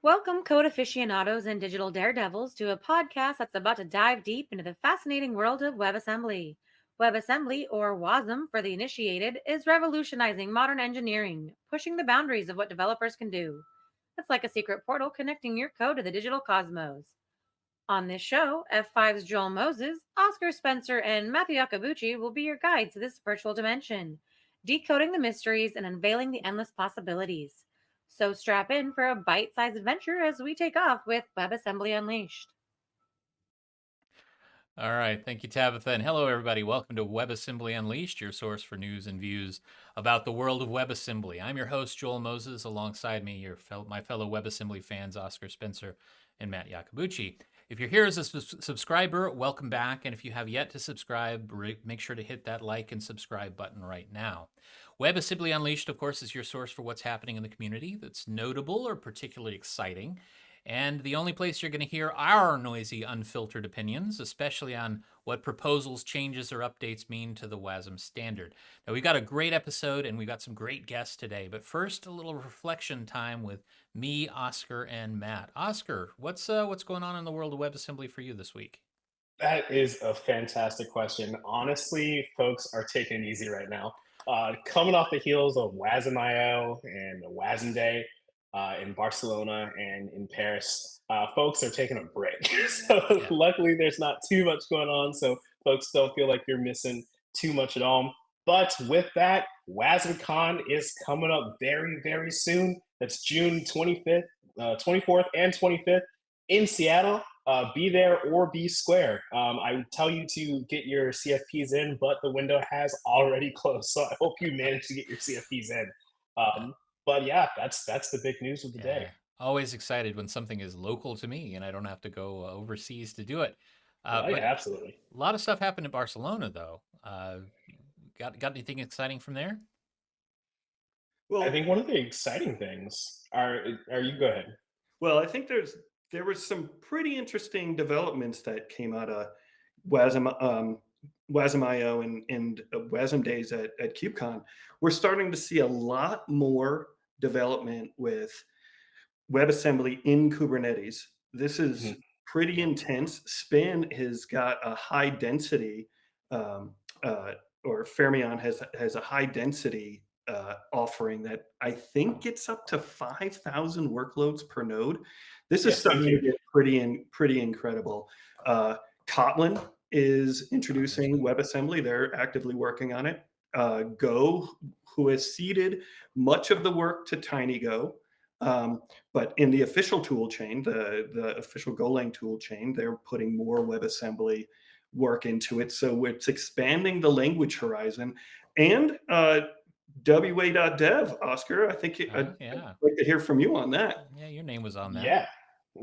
Welcome, code aficionados and digital daredevils, to a podcast that's about to dive deep into the fascinating world of WebAssembly. WebAssembly, or WASM for the initiated, is revolutionizing modern engineering, pushing the boundaries of what developers can do. It's like a secret portal connecting your code to the digital cosmos. On this show, F5's Joel Moses, Oscar Spencer, and Matthew Akabuchi will be your guides to this virtual dimension, decoding the mysteries and unveiling the endless possibilities. So strap in for a bite sized adventure as we take off with WebAssembly Unleashed. All right. Thank you, Tabitha. And hello, everybody. Welcome to WebAssembly Unleashed, your source for news and views about the world of WebAssembly. I'm your host, Joel Moses. Alongside me, my fellow WebAssembly fans, Oscar Spencer and Matt Yakabuchi. If you're here as a subscriber, welcome back. And if you have yet to subscribe, make sure to hit that like and subscribe button right now. WebAssembly Unleashed, of course, is your source for what's happening in the community that's notable or particularly exciting, and the only place you're going to hear our noisy, unfiltered opinions, especially on what proposals, changes, or updates mean to the WASM standard. Now, we've got a great episode, and we've got some great guests today, but first, a little reflection time with me, Oscar, and Matt. Oscar, what's going on in the world of WebAssembly for you this week? That is a fantastic question. Honestly, folks are taking it easy right now. Coming off the heels of WASM.io and WASM Day in Barcelona and in Paris, folks are taking a break. So Yeah. luckily, there's not too much going on, so folks don't feel like you're missing too much at all. But with that, WASMCon is coming up very, very soon. That's June 25th, 24th, and 25th in Seattle. Be there or be square. I would tell you to get your CFPs in, but the window has already closed. So I hope you manage to get your CFPs in. Uh, But yeah, that's the big news of the day. yeah. Always excited when something is local to me and I don't have to go overseas to do it. Oh yeah, But absolutely. a lot of stuff happened in Barcelona, though. Got anything exciting from there? I Well, think one of the exciting things are you go ahead. I think there was some pretty interesting developments that came out of WASM, WASM.io and WASM days at KubeCon. We're starting to see a lot more development with WebAssembly in Kubernetes. This is Mhm. pretty Yeah. intense. Spin has got a high density, um, or Fermion has a high density offering that I think gets up to 5,000 workloads per node. This is Yes, thank starting to you. get pretty incredible. Kotlin is introducing WebAssembly. They're actively working on it. Go, who has ceded much of the work to TinyGo, but in the official tool chain, the official Golang tool chain, they're putting more WebAssembly work into it. So it's expanding the language horizon. And WA.dev, Oscar, I'd Yeah. like to hear from you on that. Yeah, your name was on that. Yeah.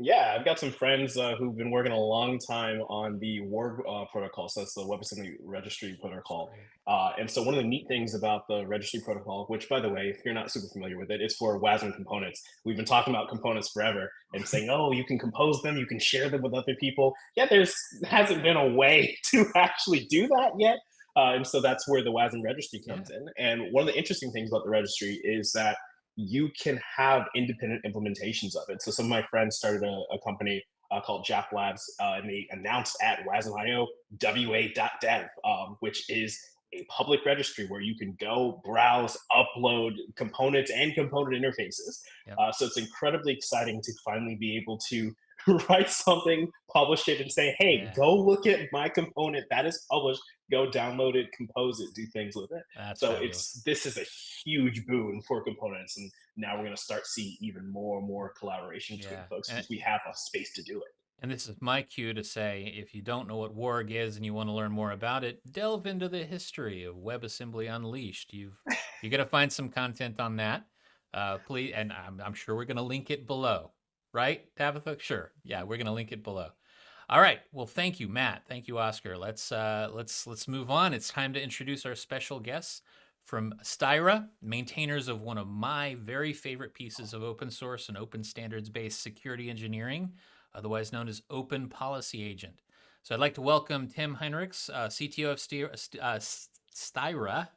Yeah, I've got some friends who've been working a long time on the WARG protocol. So that's the WebAssembly Registry That's Protocol. great. And so one of the neat things about the registry protocol, which by the way, if you're not super familiar with it, it's for WASM components. We've been talking about components forever and saying, oh, you can compose them, you can share them with other people. Yeah, there's hasn't been a way to actually do that yet. And so that's where the WASM registry Yeah. comes in. And one of the interesting things about the registry is that you can have independent implementations of it. So some of my friends started a company called Jap Labs, and they announced at WASM.io wa.dev, which is a public registry where you can go browse, upload components and component interfaces. Yep. So it's incredibly exciting to finally be able to write something, publish it, and say, hey, Yeah. go look at my component that is published, go download it, compose it, do things with it. That's So fabulous. this is a huge boon for components, and now we're going to start see even more and more collaboration between Yeah. folks And because we have a space to do it. and this is my cue to say, if you don't know what Warg is and you want to learn more about it, delve into the history of WebAssembly Unleashed. You're gonna find some content on that. Please, and I'm sure we're gonna link it below, right, Tabitha? Sure. Yeah, we're gonna link it below. All right. Well, thank you, Matt. Thank you, Oscar. Let's move on. It's time to introduce our special guests from Styra, maintainers of one of my very favorite pieces of open source and open standards based security engineering, otherwise known as Open Policy Agent. So I'd like to welcome Tim Heinrichs, CTO of Styra.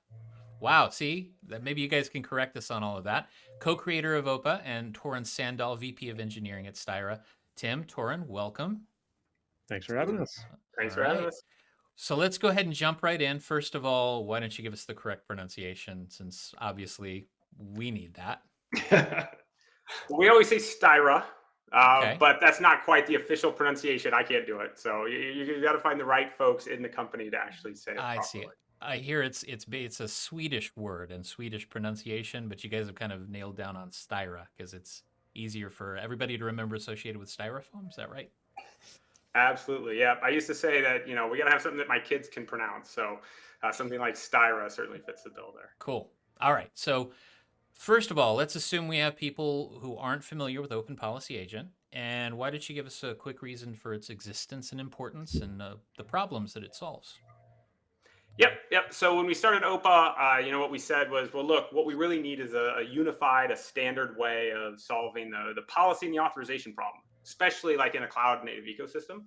Wow. See, that maybe you guys can correct us on all of that. Co-creator of OPA and Torin Sandal, VP of Engineering at Styra. Tim, Torin, welcome. Thanks for having us. Thanks All for having right. us. So let's go ahead and jump right in. First of all, why don't you give us the correct pronunciation, since obviously we need that. We always say Styra, Okay. but that's not quite the official pronunciation. I can't do it. So you got to find the right folks in the company to actually say it I properly. see it. I hear it's a Swedish word and Swedish pronunciation, but you guys have kind of nailed down on Styra because it's easier for everybody to remember associated with styrofoam. Is that right? Absolutely. Yeah. I used to say that, we got to have something that my kids can pronounce. So something like Styra certainly fits the bill there. Cool. All right. So first of all, let's assume we have people who aren't familiar with Open Policy Agent. And why don't you give us a quick reason for its existence and importance and the problems that it solves? Yep. So when we started OPA, what we said was, well, look, what we really need is a unified, a standard way of solving the policy and the authorization problem, especially like in a cloud native ecosystem.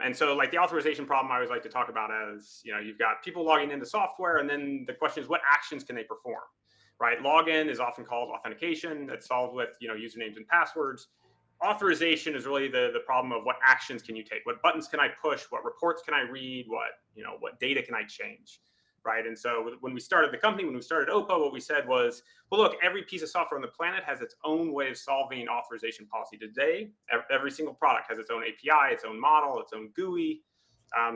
And so like the authorization problem, I always like to talk about as, you've got people logging into software, and then the question is, what actions can they perform, right? Login is often called authentication. That's solved with, usernames and passwords. Authorization is really the problem of what actions can you take? What buttons can I push? What reports can I read? What data can I change? Right. And so when we started the company, when we started OPA, what we said was, well, look, every piece of software on the planet has its own way of solving authorization policy today. Every single product has its own API, its own model, its own GUI.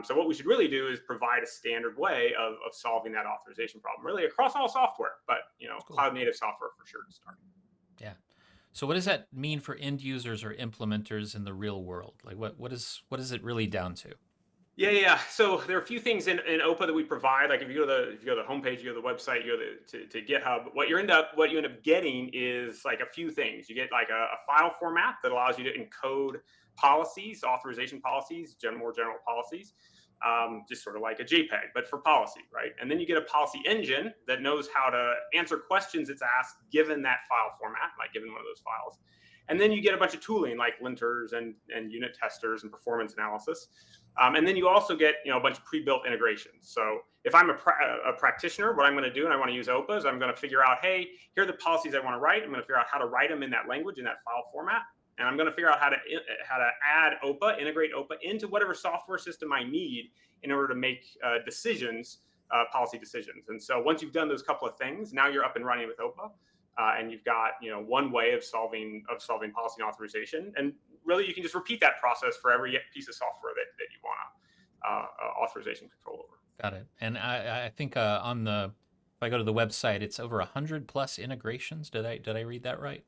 So what we should really do is provide a standard way of solving that authorization problem, really across all software, but, Cool. cloud native software for sure to start. Yeah. So what does that mean for end users or implementers in the real world? Like what is it really down to? Yeah. So there are a few things in OPA that we provide. Like if you go to the homepage, you go to the website, you go to GitHub. What you end up getting is like a few things. You get like a file format that allows you to encode policies, authorization policies, more general policies, just sort of like a JPEG, but for policy, right? And then you get a policy engine that knows how to answer questions it's asked given that file format, like given one of those files. And then you get a bunch of tooling like linters and unit testers and performance analysis. And then you also get a bunch of pre-built integrations. So if I'm a practitioner, what I'm going to do, and I want to use OPA, is I'm going to figure out, hey, here are the policies I want to write. I'm going to figure out how to write them in that language, in that file format. And I'm going to figure out how to add OPA, integrate OPA into whatever software system I need in order to make decisions, policy decisions. And so once you've done those couple of things, now you're up and running with OPA. And you've got one way of solving policy and authorization, and really you can just repeat that process for every piece of software that you want authorization control over. Got it. And I think if I go to the website, it's over 100 plus integrations. Did I read that right?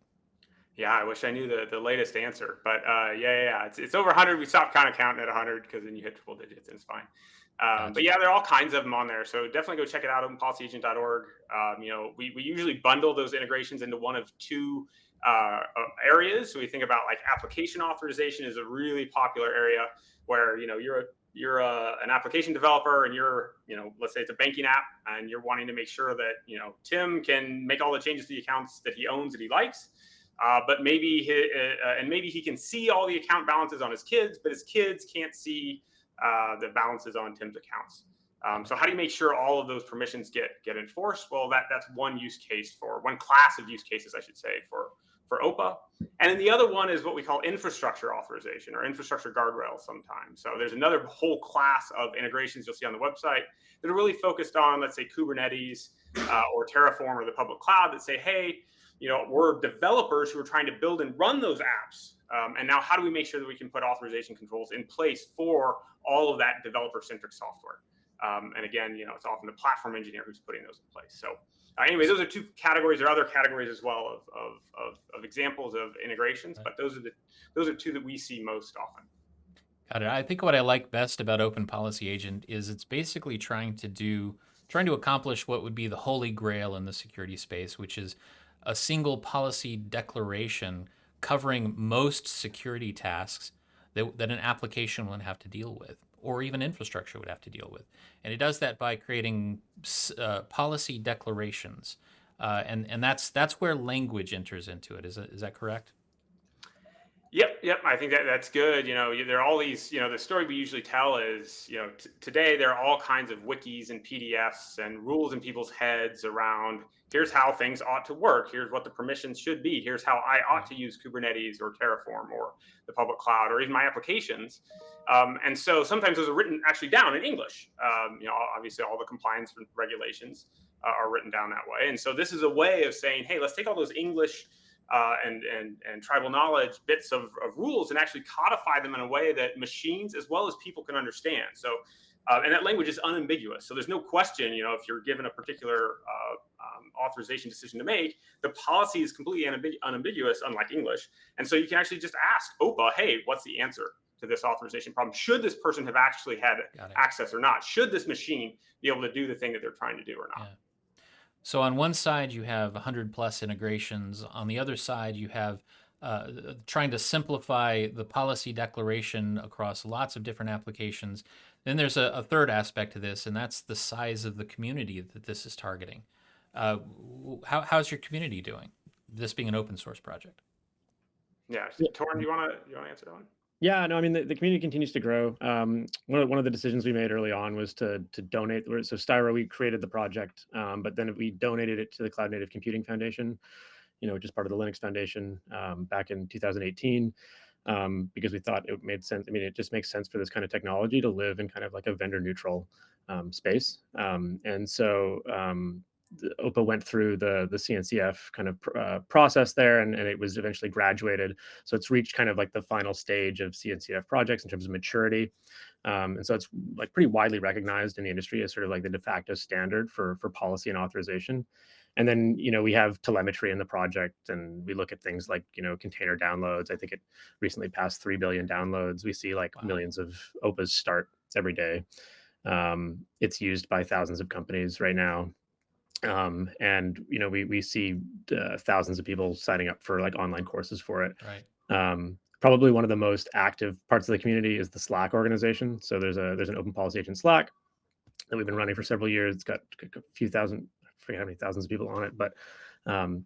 Yeah, I wish I knew the latest answer, but yeah, it's over 100. We stopped kind of counting at 100 because then you hit triple digits and it's fine. Gotcha. But yeah, there are all kinds of them on there. So definitely go check it out, openpolicyagent.org. We usually bundle those integrations into one of two areas. So we think about like application authorization is a really popular area where, you're an application developer and you're, let's say it's a banking app and you're wanting to make sure that, Tim can make all the changes to the accounts that he owns, that he likes. But maybe he can see all the account balances on his kids, but his kids can't see the balances on Tim's accounts. So how do you make sure all of those permissions get enforced? Well, that's one use case for one class of use cases, I should say, for OPA. And then the other one is what we call infrastructure authorization or infrastructure guardrails sometimes. So there's another whole class of integrations you'll see on the website that are really focused on, let's say, Kubernetes or Terraform or the public cloud that say, hey, we're developers who are trying to build and run those apps. And now how do we make sure that we can put authorization controls in place for all of that developer-centric software? And again, it's often the platform engineer who's putting those in place. So anyway, those are two categories. There are other categories as well of examples of integrations, but those are two that we see most often. Got it. I think what I like best about Open Policy Agent is it's basically trying to accomplish what would be the holy grail in the security space, which is a single policy declaration covering most security tasks that an application would have to deal with, or even infrastructure would have to deal with. And it does that by creating policy declarations. And that's where language enters into it. Is that correct? Yep. Yep. I think that that's good. There are all these. The story we usually tell is, today there are all kinds of wikis and PDFs and rules in people's heads around. Here's how things ought to work. Here's what the permissions should be. Here's how I ought to use Kubernetes or Terraform or the public cloud or even my applications. And so sometimes those are written actually down in English. Obviously all the compliance regulations are written down that way. And so this is a way of saying, hey, let's take all those English and tribal knowledge bits of rules and actually codify them in a way that machines as well as people can understand. So, and that language is unambiguous. So there's no question, if you're given a particular authorization decision to make, the policy is completely unambiguous, unlike English. And so you can actually just ask OPA, hey, what's the answer to this authorization problem? Should this person have actually had access or not? Should this machine be able to do the thing that they're trying to do or not? Yeah. So on one side, you have 100+ integrations. On the other side, you have trying to simplify the policy declaration across lots of different applications. Then there's a third aspect to this, and that's the size of the community that this is targeting. How's your community doing, this being an open source project? Yeah. Torin, you want to answer that one? Yeah, no, I mean, the community continues to grow. One of the decisions we made early on was to donate. So Styro, we created the project, but then we donated it to the Cloud Native Computing Foundation, which is part of the Linux Foundation, back in 2018, because we thought it made sense. I mean, it just makes sense for this kind of technology to live in kind of like a vendor neutral space. And so OPA went through the CNCF kind of process there, and it was eventually graduated. So it's reached kind of like the final stage of CNCF projects in terms of maturity. And so it's like pretty widely recognized in the industry as sort of like the de facto standard for policy and authorization. And then, we have telemetry in the project, and we look at things like, container downloads. I think it recently passed 3 billion downloads. We see like millions of OPAs start every day. It's used by thousands of companies right now. And we see thousands of people signing up for like online courses for it. Right. Probably one of the most active parts of the community is the Slack organization. So there's an open policy agent Slack that we've been running for several years. It's got a few thousand, I forget how many thousands of people on it, but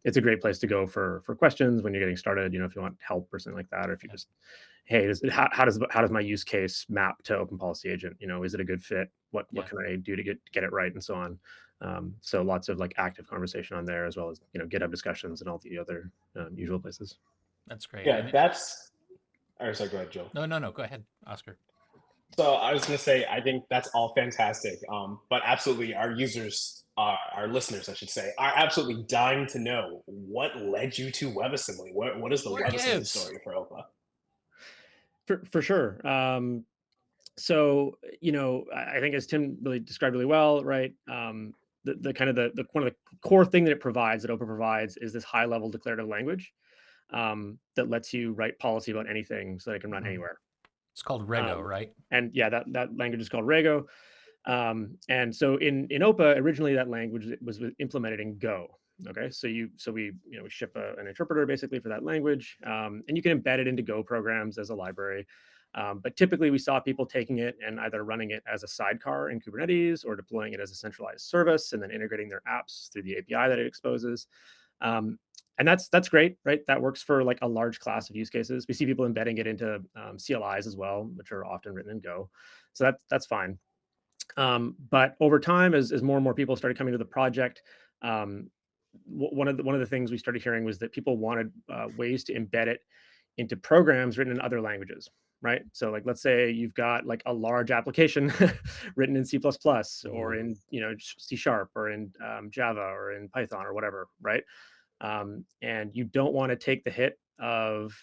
it's a great place to go for questions when you're getting started. If you want help or something like that, or if you just, hey, how does my use case map to open policy agent? Is it a good fit? What can I do to get it right, and so on. So lots of like active conversation on there, as well as GitHub discussions and all the other usual places. That's great. Yeah, that's. Or sorry, go ahead, Joe. No, go ahead, Oscar. So I was going to say, I think that's all fantastic. But absolutely, our users, our listeners, I should say, are absolutely dying to know what led you to WebAssembly. What is the WebAssembly story for OPA? For sure. So I think, as Tim really described really well, right? The kind of the one of the core thing that OPA provides is this high level declarative language that lets you write policy about anything so that it can run anywhere. It's called Rego, right? And yeah, that language is called Rego. And so in OPA, originally that language was implemented in Go. Okay, so we ship an interpreter basically for that language, and you can embed it into Go programs as a library. But typically we saw people taking it and either running it as a sidecar in Kubernetes or deploying it as a centralized service and then integrating their apps through the API that it exposes. And that's great, right? That works for like a large class of use cases. We see people embedding it into CLIs as well, which are often written in Go. So that's fine. But over time, as more and more people started coming to the project, one of the things we started hearing was that people wanted ways to embed it into programs written in other languages, right? So like, let's say you've got like a large application written in C++ or in C# or in Java or in Python or whatever, right? And you don't want to take the hit of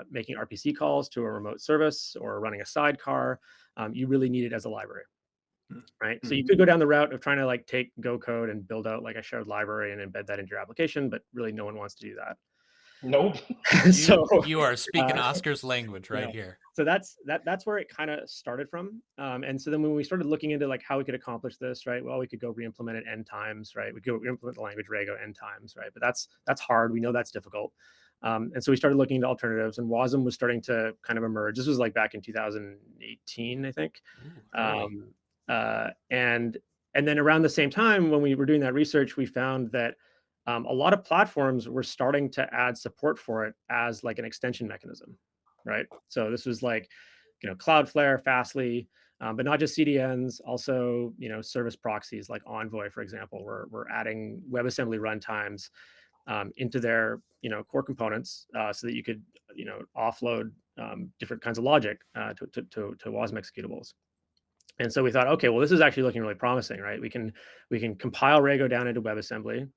making RPC calls to a remote service or running a sidecar. You really need it as a library, right? So you could go down the route of trying to like take Go code and build out like a shared library and embed that into your application, but really no one wants to do that. Nope. So you are speaking Oscar's language right here. So that's where it kind of started from. And so then when we started looking into like how we could accomplish this, right? Well, we could go re-implement it n times, right? We could implement the language Rego n times, right? But that's hard. We know that's difficult. And so we started looking into alternatives, and WASM was starting to kind of emerge. This was like back in 2018, I think. And then around the same time, when we were doing that research, we found that a lot of platforms were starting to add support for it as like an extension mechanism, right? So this was like, Cloudflare, Fastly, but not just CDNs, also, service proxies like Envoy, for example. We're adding WebAssembly runtimes into their, core components so that you could, offload different kinds of logic to WASM executables. And so we thought, okay, well, this is actually looking really promising, right? We can compile Rego down into WebAssembly,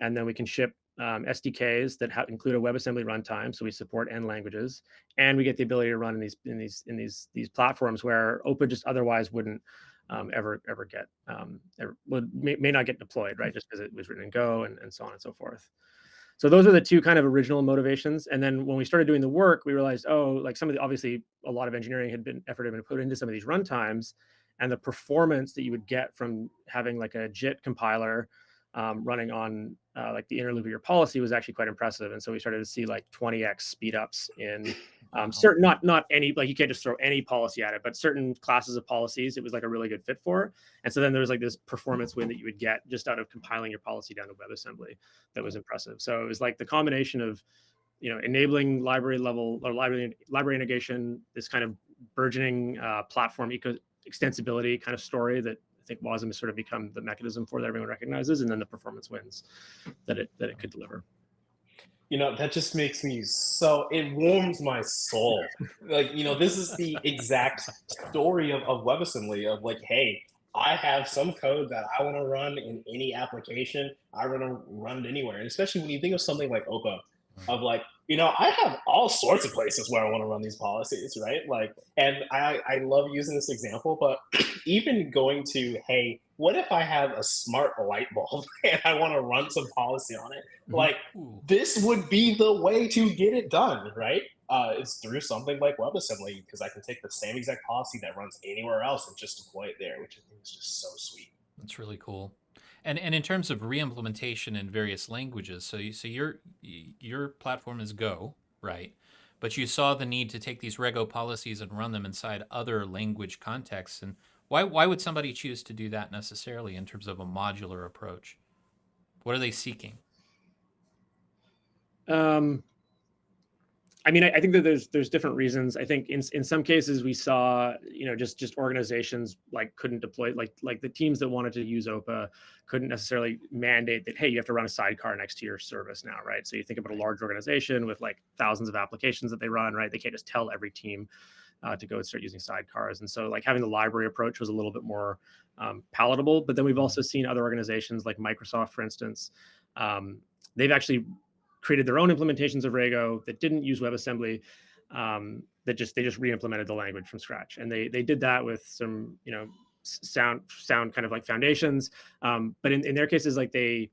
and then we can ship SDKs that include a WebAssembly runtime, so we support N languages, and we get the ability to run in these platforms where OPA just otherwise wouldn't ever get may not get deployed, right? Just because it was written in Go and so on and so forth. So those are the two kind of original motivations. And then when we started doing the work, we realized, like obviously a lot of engineering effort had been put into some of these runtimes, and the performance that you would get from having like a JIT compiler running on like the inner loop of your policy was actually quite impressive. And so we started to see like 20x speed ups in certain, not any, like you can't just throw any policy at it, but certain classes of policies, it was like a really good fit for. And so then there was like this performance win that you would get just out of compiling your policy down to WebAssembly that was impressive. So it was like the combination of, enabling library level or library integration, this kind of burgeoning platform extensibility kind of story that I think WASM has sort of become the mechanism for that everyone recognizes, and then the performance wins that it could deliver. That just makes me it warms my soul. Like, this is the exact story of WebAssembly of like, hey, I have some code that I want to run in any application. I want to run it anywhere. And especially when you think of something like OPA, of like, I have all sorts of places where I want to run these policies, right? Like, and I love using this example, but even going to, hey, what if I have a smart light bulb and I want to run some policy on it? Like, this would be the way to get it done, right? It's through something like WebAssembly, because I can take the same exact policy that runs anywhere else and just deploy it there, which I think is just so sweet. That's really cool. And in terms of re-implementation in various languages, so your platform is Go, right? But you saw the need to take these Rego policies and run them inside other language contexts. And why would somebody choose to do that necessarily in terms of a modular approach? What are they seeking? I mean, I think that there's different reasons. I think in some cases we saw, just organizations like couldn't deploy, like the teams that wanted to use OPA couldn't necessarily mandate that, hey, you have to run a sidecar next to your service now, right? So you think about a large organization with like thousands of applications that they run, right? They can't just tell every team to go and start using sidecars. And so like having the library approach was a little bit more palatable. But then we've also seen other organizations like Microsoft, for instance, they've actually created their own implementations of Rego that didn't use WebAssembly, they just re-implemented the language from scratch. And they did that with some, sound kind of like foundations. But in their cases, like they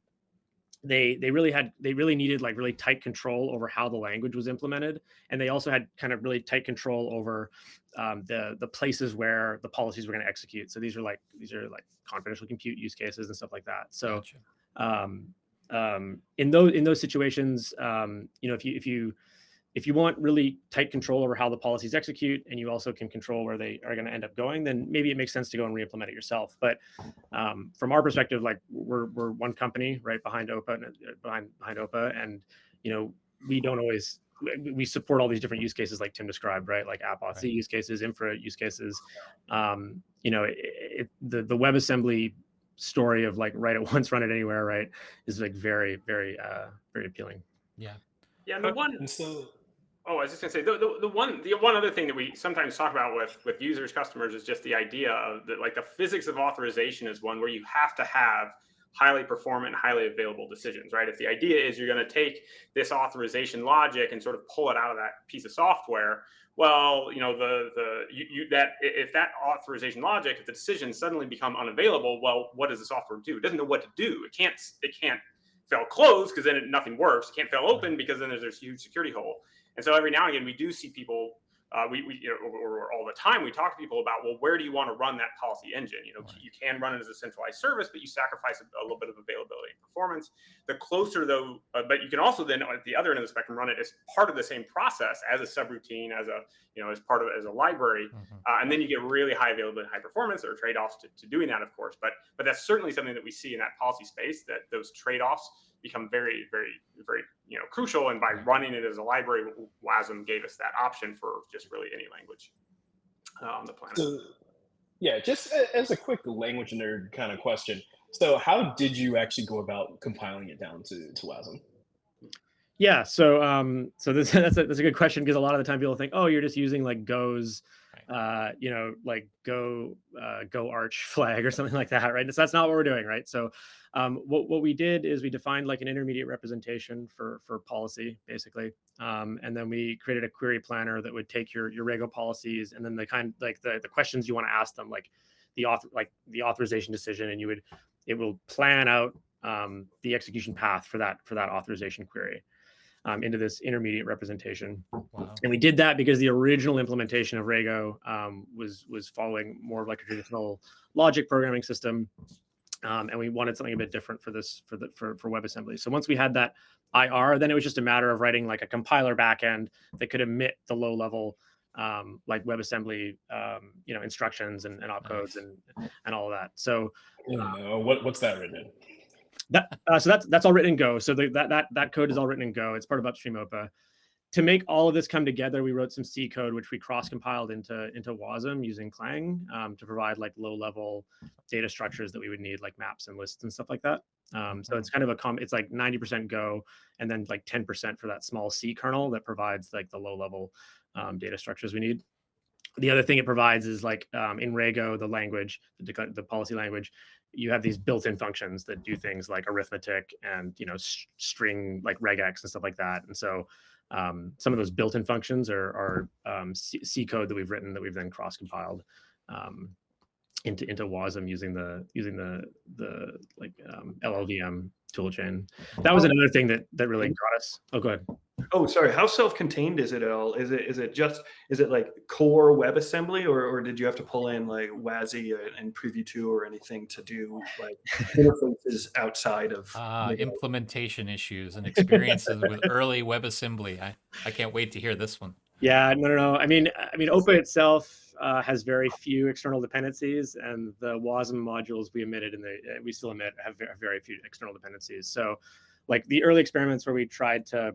really needed like really tight control over how the language was implemented. And they also had kind of really tight control over the places where the policies were going to execute. So these are like confidential compute use cases and stuff like that. So gotcha. In those situations, if you want really tight control over how the policies execute, and you also can control where they are going to end up going, then maybe it makes sense to go and re-implement it yourself. But from our perspective, like we're one company right behind OPA, behind OPA, and we don't always we support all these different use cases like Tim described, right? Like AppAuth C use cases, infra use cases. The WebAssembly story of like write it once, run it anywhere, right, is like very, very, very appealing. Yeah. And the one. And so, I was just gonna say the one other thing that we sometimes talk about with users, customers, is just the idea of that, like the physics of authorization is one where you have to have highly performant, highly available decisions, right? If the idea is you're going to take this authorization logic and sort of pull it out of that piece of software, well, if that authorization logic, if the decisions suddenly become unavailable, well, what does the software do? It doesn't know what to do. It can't fail closed because then nothing works. It can't fail open because then there's this huge security hole. And so every now and again, we do see people. Or all the time we talk to people about, well, where do you want to run that policy engine? You can run it as a centralized service, but you sacrifice a little bit of availability and performance. The closer though, but you can also then at the other end of the spectrum run it as part of the same process as a subroutine, as a library, and then you get really high availability, high performance. There are trade-offs to doing that, of course, but that's certainly something that we see in that policy space, that those trade-offs become very, very, very crucial. And by running it as a library, WASM gave us that option for just really any language on the planet. So, yeah, just as a quick language nerd kind of question. So how did you actually go about compiling it down to WASM? Yeah, so that's a good question, because a lot of the time people think, oh, you're just using like Go's, like Go Arch flag or something like that, right? So that's not what we're doing, right? So what we did is we defined like an intermediate representation for policy, basically, and then we created a query planner that would take your Rego policies, and then the questions you want to ask them, like the authorization decision, and it will plan out the execution path for that authorization query into this intermediate representation. Wow. And we did that because the original implementation of Rego was following more of like a traditional logic programming system, and we wanted something a bit different for WebAssembly. So once we had that IR, then it was just a matter of writing like a compiler backend that could emit the low level like WebAssembly instructions and opcodes and all of that. So what's that written in? So that's all written in Go. So that code is all written in Go. It's part of upstream OPA. To make all of this come together, we wrote some C code, which we cross-compiled into WASM using Clang to provide like low-level data structures that we would need, like maps and lists and stuff like that. So it's kind of it's like 90% Go, and then like 10% for that small C kernel that provides like the low-level data structures we need. The other thing it provides is like in Rego, the language, the policy language, you have these built-in functions that do things like arithmetic and string like regex and stuff like that. And so some of those built-in functions are C code that we've written that we've then cross-compiled into WASM using the like LLVM toolchain. That was another thing that really got us. Oh, go ahead. Oh, sorry. How self-contained is it at all? Is it like core WebAssembly, or did you have to pull in like WASI and Preview 2 or anything to do like interfaces outside of implementation issues and experiences with early WebAssembly? I can't wait to hear this one. Yeah, no. I mean, OPA itself has very few external dependencies, and the WASM modules we still emit have very few external dependencies. So, like the early experiments where we tried to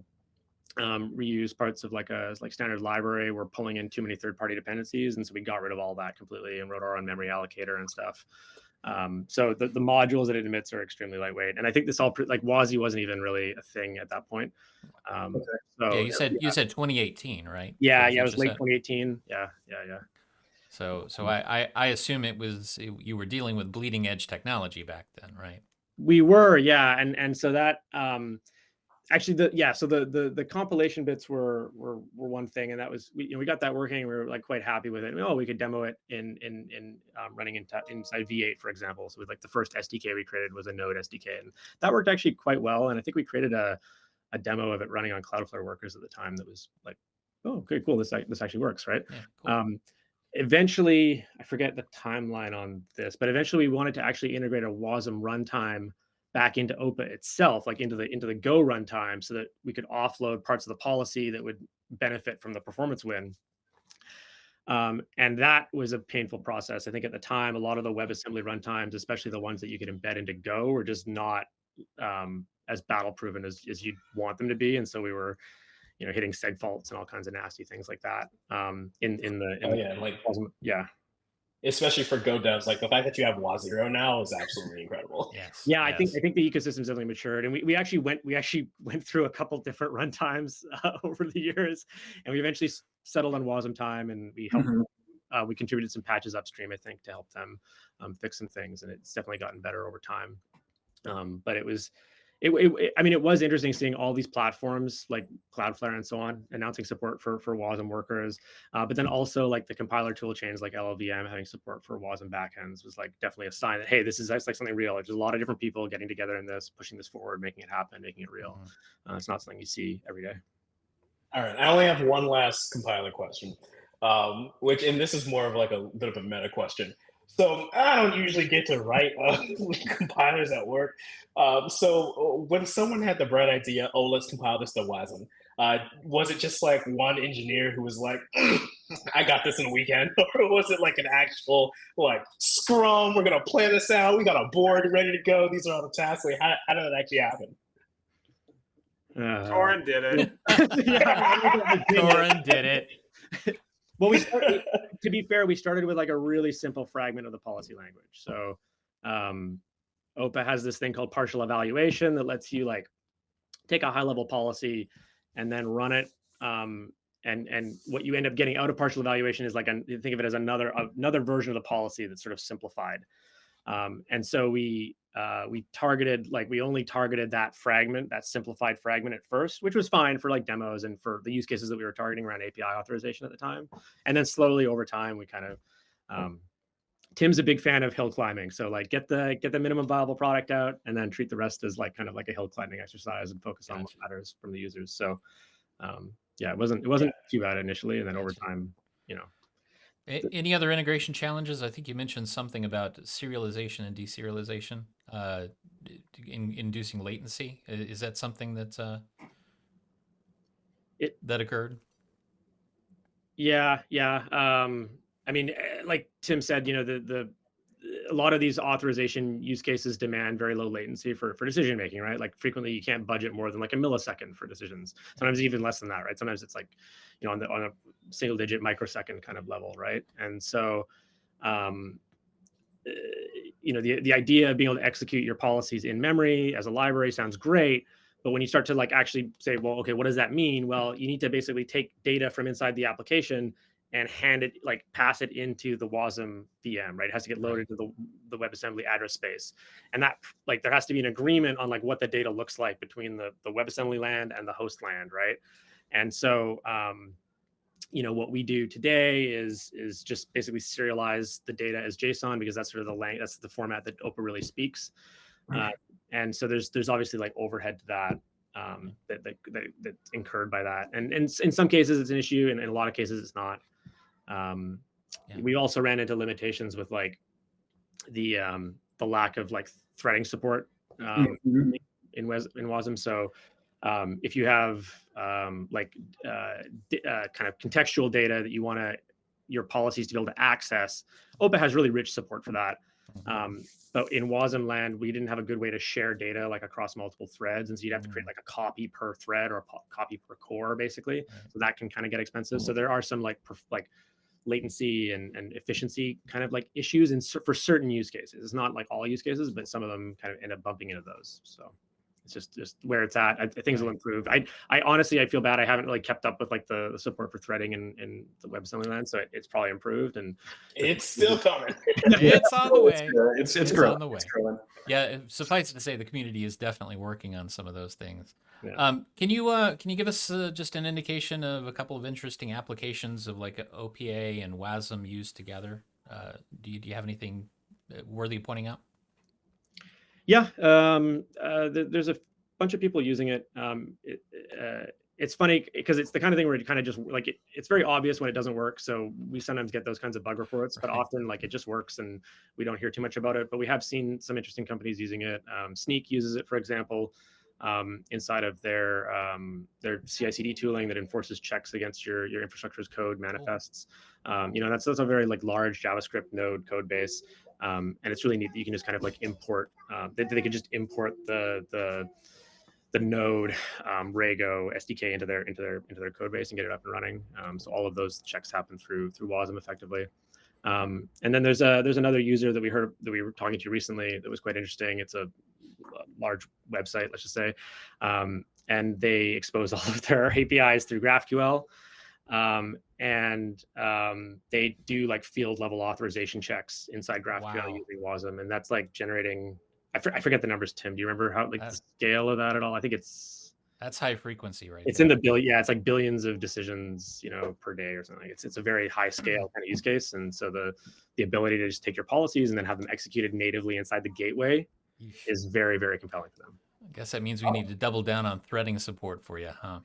reuse parts of like a standard library, we're pulling in too many third-party dependencies, and so we got rid of all that completely and wrote our own memory allocator and stuff. So the modules that it emits are extremely lightweight, and I think this all like WASI wasn't even really a thing at that point. Okay. So yeah, you said 2018, right? Yeah, it was late 2018. Yeah. So I assume you were dealing with bleeding edge technology back then, right? We were, yeah, and so that actually the compilation bits were one thing, and that was we got that working. We were like quite happy with it. We could demo it in running inside V8, for example. So with like the first SDK we created was a Node SDK, and that worked actually quite well. And I think we created a demo of it running on Cloudflare Workers at the time that was like, oh, okay, cool, this actually works, right? Yeah, cool. Eventually, I forget the timeline on this, but eventually we wanted to actually integrate a WASM runtime back into OPA itself, like into the Go runtime, so that we could offload parts of the policy that would benefit from the performance win. And that was a painful process. I think at the time, a lot of the WebAssembly runtimes, especially the ones that you could embed into Go, were just not as battle proven as you'd want them to be. And so we were, hitting seg faults and all kinds of nasty things like that. Especially for Go devs, like the fact that you have WA0 now is absolutely incredible. Yes. Yeah, I think the ecosystem's definitely matured, and we actually went through a couple different runtimes over the years, and we eventually settled on WASM time, and we helped. We contributed some patches upstream, I think, to help them fix some things, and it's definitely gotten better over time. But it was interesting seeing all these platforms like Cloudflare and so on announcing support for WASM workers, but then also like the compiler tool chains like LLVM having support for WASM backends was like definitely a sign that, hey, this is like something real. There's a lot of different people getting together in this, pushing this forward, making it happen, making it real. It's not something you see every day. All right, I only have one last compiler question, and this is more of like a bit of a meta question. So I don't usually get to write compilers at work. So when someone had the bright idea, let's compile this to WASM, was it just like one engineer who was like, I got this in a weekend? Or was it like an actual like Scrum, we're going to plan this out, we got a board ready to go, these are all the tasks? Like, how did that actually happen? Torrent did it. Thorin did it. Well, to be fair, we started with like a really simple fragment of the policy language. So OPA has this thing called partial evaluation that lets you like take a high level policy and then run it. And what you end up getting out of partial evaluation is like you think of it as another version of the policy that's sort of simplified. And so we targeted, like we only targeted that fragment, that simplified fragment at first, which was fine for like demos and for the use cases that we were targeting around API authorization at the time. And then slowly over time, we kind of, Tim's a big fan of hill climbing. So like get the minimum viable product out and then treat the rest as like kind of like a hill climbing exercise and focus on what matters from the users. So yeah, it wasn't too bad initially. And then over time, you know. Any other integration challenges? I think you mentioned something about serialization and deserialization, inducing latency. Is that something that that occurred? Yeah. I mean, like Tim said, you know, a lot of these authorization use cases demand very low latency for decision making, right? Like frequently you can't budget more than like a millisecond for decisions. Sometimes even less than that, right? Sometimes it's like, you know, on a single digit microsecond kind of level, right? And so, you know, the idea of being able to execute your policies in memory as a library sounds great. But when you start to like actually say, well, okay, what does that mean? Well, you need to basically take data from inside the application and pass it into the WASM VM, right? It has to get loaded to the WebAssembly address space. And that, like, there has to be an agreement on like what the data looks like between the WebAssembly land and the host land, right? And so, you know, what we do today is just basically serialize the data as JSON because that's sort of that's the format that OPA really speaks. And so there's obviously like overhead to that. That's incurred by that, and in some cases it's an issue, and in a lot of cases it's not. We also ran into limitations with like the lack of like threading support in WASM. So if you have kind of contextual data that you want your policies to be able to access, OPA has really rich support for that. But in WASM land, we didn't have a good way to share data like across multiple threads. And so you'd have to create like a copy per thread or a copy per core, basically. So that can kind of get expensive. So there are some like latency and efficiency kind of like issues for certain use cases. It's not like all use cases, but some of them kind of end up bumping into those. So it's just where it's at. Things will improve. I honestly, I feel bad. I haven't really kept up with like the support for threading in the WebAssembly land. So it's probably improved, and it's still coming. It's on the way. It's growing. On the way. It's growing. Yeah, suffice it to say, the community is definitely working on some of those things. Yeah. Can you give us just an indication of a couple of interesting applications of like OPA and WASM used together? Do you have anything worthy of pointing out? Yeah, there's a bunch of people using it. It's funny because it's the kind of thing where it kind of just like it's very obvious when it doesn't work. So we sometimes get those kinds of bug reports, but often like it just works and we don't hear too much about it. But we have seen some interesting companies using it. Sneak uses it, for example, inside of their CI/CD tooling that enforces checks against your infrastructure's code manifests. You know, that's a very like large JavaScript node code base. And it's really neat that you can just kind of like import, they can just import the node Rego SDK into their code base and get it up and running. So all of those checks happen through WASM effectively. And then there's another user that we were talking to recently that was quite interesting. It's a large website, let's just say, and they expose all of their APIs through GraphQL. And they do like field level authorization checks inside GraphQL using WASM, and that's like generating. I forget the numbers, Tim. Do you remember how the scale of that at all? I think that's high frequency, right? It's in the billion. Yeah, it's like billions of decisions, you know, per day or something. It's a very high scale kind of use case, and so the ability to just take your policies and then have them executed natively inside the gateway is very, very compelling for them. I guess that means we need to double down on threading support for you, huh?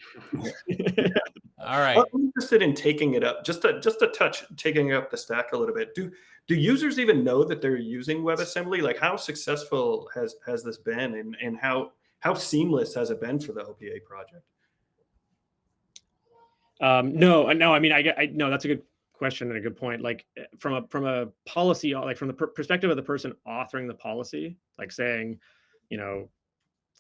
All right. I'm interested in taking it up, just a touch, taking up the stack a little bit. Do users even know that they're using WebAssembly? Like, how successful has this been, and how seamless has it been for the OPA project? No. I mean, no. That's a good question and a good point. Like from a policy, like from the perspective of the person authoring the policy, like saying, you know,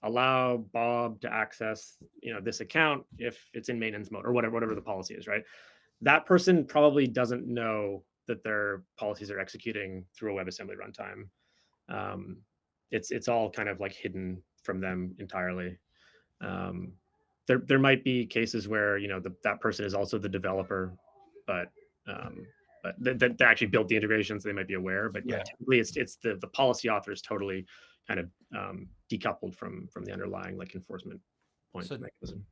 allow Bob to access, this account if it's in maintenance mode or whatever the policy is, right? That person probably doesn't know that their policies are executing through a WebAssembly runtime. It's all kind of like hidden from them entirely. There might be cases where that person is also the developer, but that actually built the integrations. They might be aware, but yeah, typically it's the policy author is totally kind of decoupled from the underlying like enforcement point mechanism.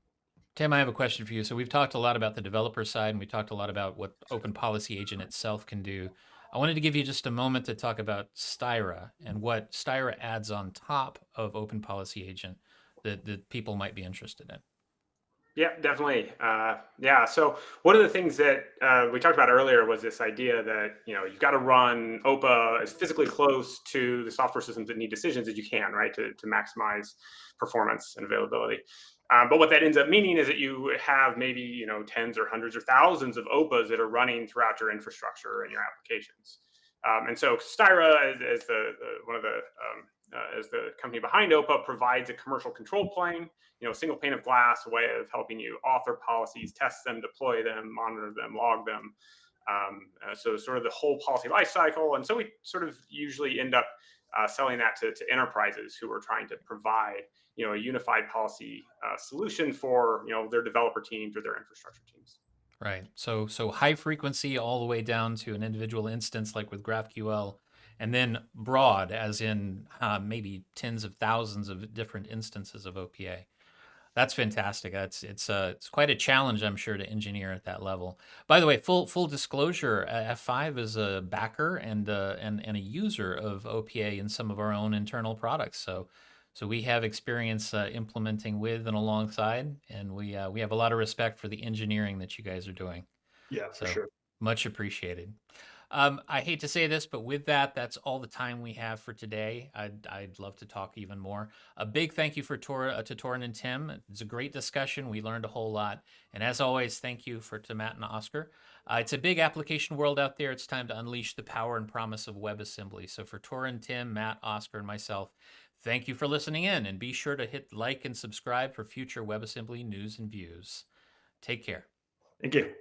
Tim, I have a question for you. So we've talked a lot about the developer side, and we talked a lot about what Open Policy Agent itself can do. I wanted to give you just a moment to talk about Styra and what Styra adds on top of Open Policy Agent that people might be interested in. Yeah, definitely. So one of the things that we talked about earlier was this idea that you've got to run OPA as physically close to the software systems that need decisions as you can, right, to maximize performance and availability. But what that ends up meaning is that you have maybe tens or hundreds or thousands of OPAs that are running throughout your infrastructure and your applications. And so Styra, as the company behind OPA, provides a commercial control plane, a single pane of glass, a way of helping you author policies, test them, deploy them, monitor them, log them. So sort of the whole policy lifecycle. And so we sort of usually end up selling that to enterprises who are trying to provide a unified policy solution for their developer teams or their infrastructure teams. Right. So high frequency all the way down to an individual instance, like with GraphQL, and then broad, as in maybe tens of thousands of different instances of OPA. That's fantastic. It's quite a challenge, I'm sure, to engineer at that level. By the way, full disclosure, F5 is a backer and a user of OPA in some of our own internal products. So we have experience implementing with and alongside, and we have a lot of respect for the engineering that you guys are doing. Yeah, for sure. Much appreciated. I hate to say this, but with that, that's all the time we have for today. I'd love to talk even more. A big thank you to Torin and Tim. It's a great discussion. We learned a whole lot. And as always, thank you to Matt and Oscar. It's a big application world out there. It's time to unleash the power and promise of WebAssembly. So for Torin, Tim, Matt, Oscar, and myself, thank you for listening in. And be sure to hit like and subscribe for future WebAssembly news and views. Take care. Thank you.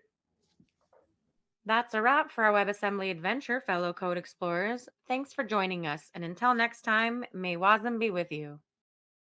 That's a wrap for our WebAssembly adventure, fellow code explorers. Thanks for joining us, and until next time, may WASM be with you.